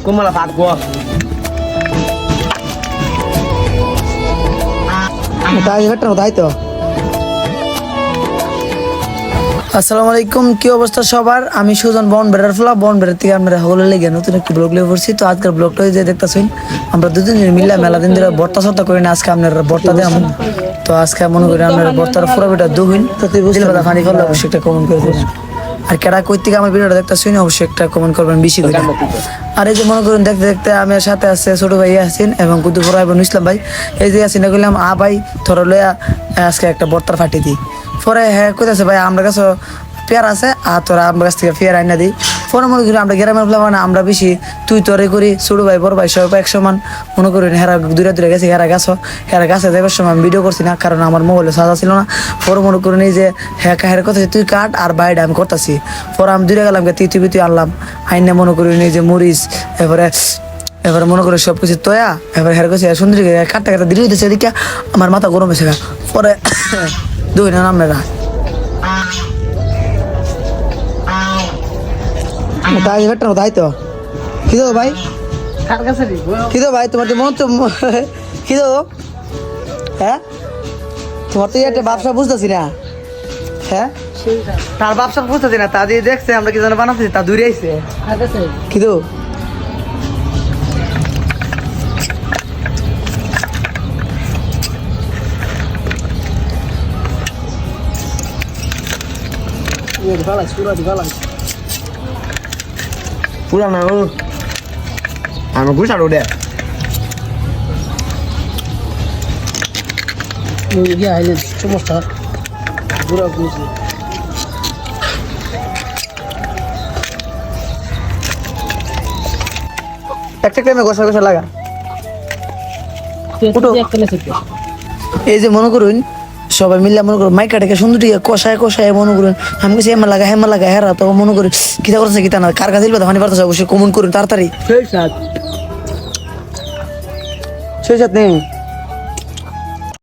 Kumala phạt của. তাই ঘটনা তাই তো। আসসালামু আলাইকুম, কি অবস্থা সবার? আমি সুজন বনবেড়ার ফলা বনবেড়ার থেকে আমরা হলে লেগে নতুন একটি ব্লগ লিয়ে পড়ছি। তো আজকের ব্লগটা যে দেখতেছেন আমরা দুদিন মিললে মেলা দিন ধরে বর্তা সত্তা করি না, আজকে আপনার বর্তা দেয় আমি। তো আজকে মনে করি আপনার বর্তার পুরো ভিডিও দুহিন তো তুই বুঝলে ফানি করলে অবশ্যই একটা কমেন্ট করে দেবেন। আর কেডা কই থেকে আমার ভিডিওটা দেখতেছেন অবশ্যই একটা কমেন্ট করবেন বেশি করে। আর এই যে মনে করুন দেখতে দেখতে আমার সাথে আছে ছোট ভাই আসছেন এবং কুদ্দুর বড় ভাই ইসলাম ভাই। এই যে আসেন বললাম ভাই থর লইয়া আজকে একটা বর্তার ফাটি দিই। পরে হ্যাঁ কইতেছে ভাই আমার কাছে পেয়ার আছে আর তোরা আমার কাছ থেকে পেয়ার আইনা দিই। পরে মনে করি আমরা গ্রামের ফেলা মানে আমরা বেশি তুই তোরে করি, ছোট ভাই বড় ভাই সবাই এক সমান। মনে করি হেরা দূরে দূরে গেছে, হেরা গাছে যাবার সময় আমি ভিডিও করছি না, কারণ আমার মোবাইলে সাজা ছিল না। পরে মনে করি এই যে হ্যাঁ হের কথা তুই কাট আর বাইরে আমি করতেছি। পরে আমি দূরে গেলাম তুই আনলাম আইনে মনে করি এই যে মরিচ এবারে মনে করি সব কিছু তয়া এবার হের কাছে সুন্দরী কাটটা কাটা দিলে দিতেছে এদিকে আমার মাথা গরম হয়েছে। পরে দুই না আমরা তাই ঘটনা তাই তো। কি দেবো ভাই? কি দেবো ভাই? তোমার তো মন তো কি দেবো? হ্যাঁ তোমার তো একটা ব্যবসা বুঝতেছি না। হ্যাঁ তার ব্যবসা বুঝতেছি না, তা দিয়ে দেখছে আমরা কি যেন বানাচ্ছি তা দূরে আইছে। কি দেবো? Pulang nào ư? À mà cuối sao đồ đẹp. ইয়ে আইলে সমস্যা বুড়া বুঝি একটা টাইমে গোসা গোসা লাগা। এই যে মনে করুন সবাই মিলে মনে করুন মাইকাটাকে সুন্দর কষায় কষায় মনে করুন আমি কিছু হেমা লাগা হেরা তো মনে করি কিতা করতেছে কিতা না কার কাছে পানি পারতেছে অবশ্যই কমেন্ট করুন তাড়াতাড়ি। সেই সাথ নেই